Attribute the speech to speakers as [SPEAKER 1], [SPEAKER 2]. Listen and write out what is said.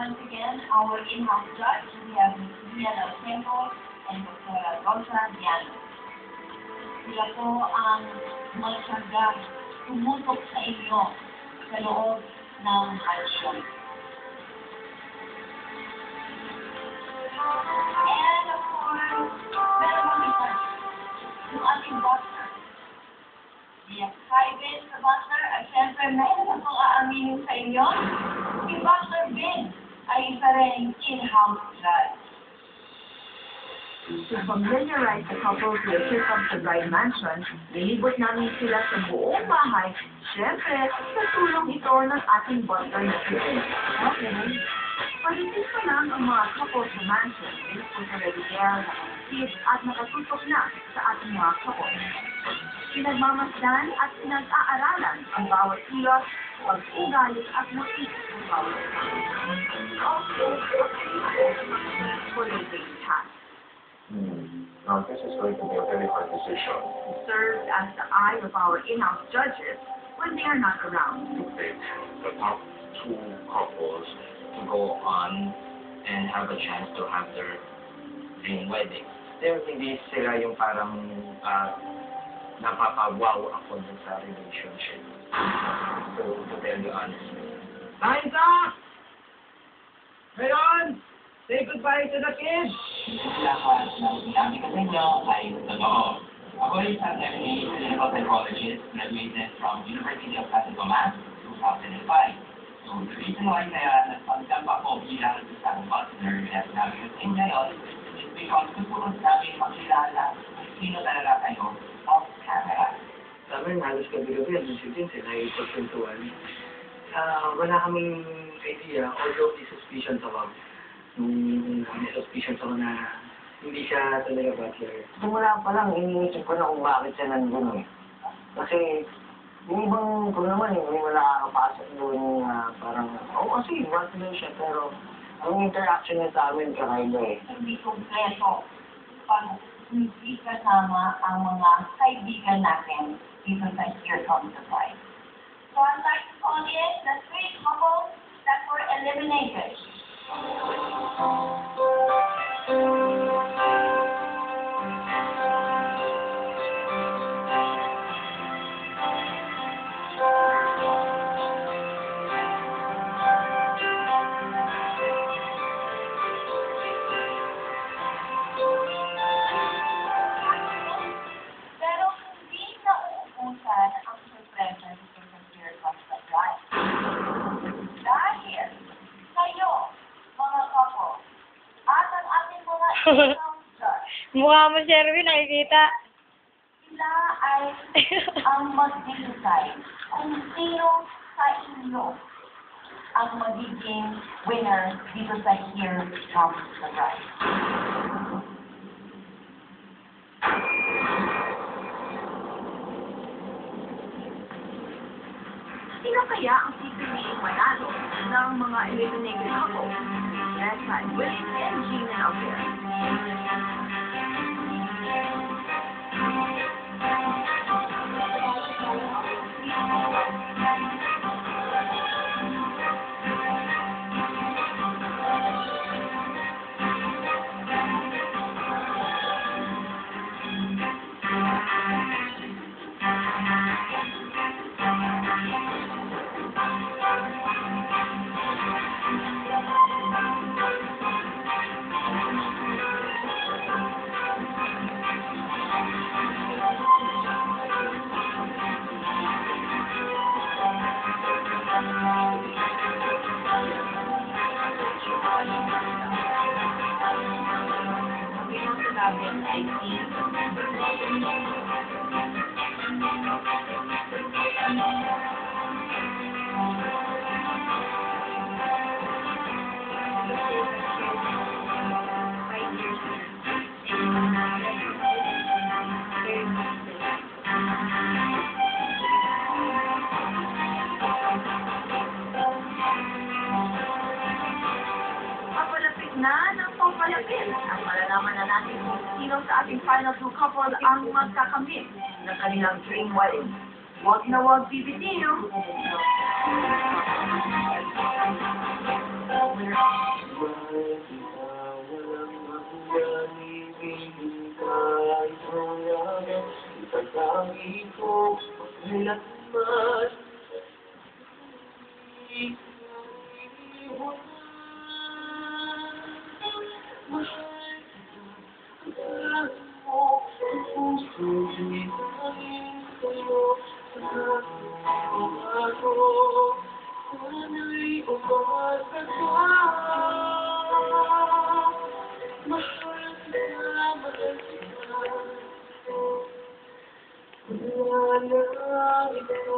[SPEAKER 1] once again our in-house judge. We have Ms. Lian Alcento and Dr. Rosa Diano. Sila po ang magsagang tumutok sa inyo sa loob ng aksyon. And of course, meron pang isa, yung ating butler. Yes, private sa butler, at syempre meron akong aaminin sa inyo, si Butler Ben ay isa rin in-house judge.
[SPEAKER 2] To familiarize the couple to the Kirkland sa Bride Mansion, nilibot namin sila sa buong bahay. Siyempre, sa tulong ito ng ating butler na si Ben. Okay. Palitin pa lang ang mga couple sa mansion, pinagpunta na Miguel, nakasip at nakatutok na sa ating mga couple. Pinagmamasdan at pinag-aaralan ang bawat kilos, pag-ugali at nakikita ng bawat also for the big task.
[SPEAKER 3] This is going to be a very hard decision.
[SPEAKER 2] It serves as the eye of our in-house judges when they are not around.
[SPEAKER 3] To pick the top two couples to go on and have a chance to have their dream wedding. Pero hindi sila yung parang napapawaw ako dun sa relationship. So, to tell you honestly.
[SPEAKER 4] Kainsa! Ngayon, say goodbye to the kids!
[SPEAKER 5] Lahat ng sinabi ko sa inyo ay totoo. Ako ay isang MA clinical psychologist, graduated from University of San Tomas, 2005. So, the reason why kaya nagpagdam ako bilang isang partner at namin sa inyo ngayon is because gusto ko namin makilala sino talaga kayo off camera.
[SPEAKER 4] Sa amin, halos gabi-gabi ang incidents ay ipagpuntuan. Wala kaming idea, although may suspicions ako. May suspicions ako na hindi siya talaga butler.
[SPEAKER 6] Simula pa lang, iniisip ko na kung bakit siya nandun eh. Kasi, yung ibang ko naman, may nakakapasok doon na parang, kasi butler siya, pero ang interaction niya sa amin kakaiba eh.
[SPEAKER 1] Hindi kompleto pag hindi kasama ang mga kaibigan natin dito sa Here Comes the Bride. So I'd like to call in the three couples that were eliminated. Pero hindi nauubusan ang sorpresa dito sa Here Comes the Bride. Dahil kayo, mga couple, at ang ating mga in-house judge,
[SPEAKER 7] Mukha mo, Sherwin, nakikita.
[SPEAKER 1] sila ay ang mag-decide kung sino sa inyo ang magiging winner dito sa Here Comes the Bride.
[SPEAKER 2] Sino kaya ang pipiliing manalo ng mga eliminated couple? Led by Willie and Gina Alvera. Papalapit na ng papalapit at malalaman na natin kung sino sa ating final two couple ang magkakamit ng kanilang dream wedding. Huwag na huwag bibitiyo. Wala ito.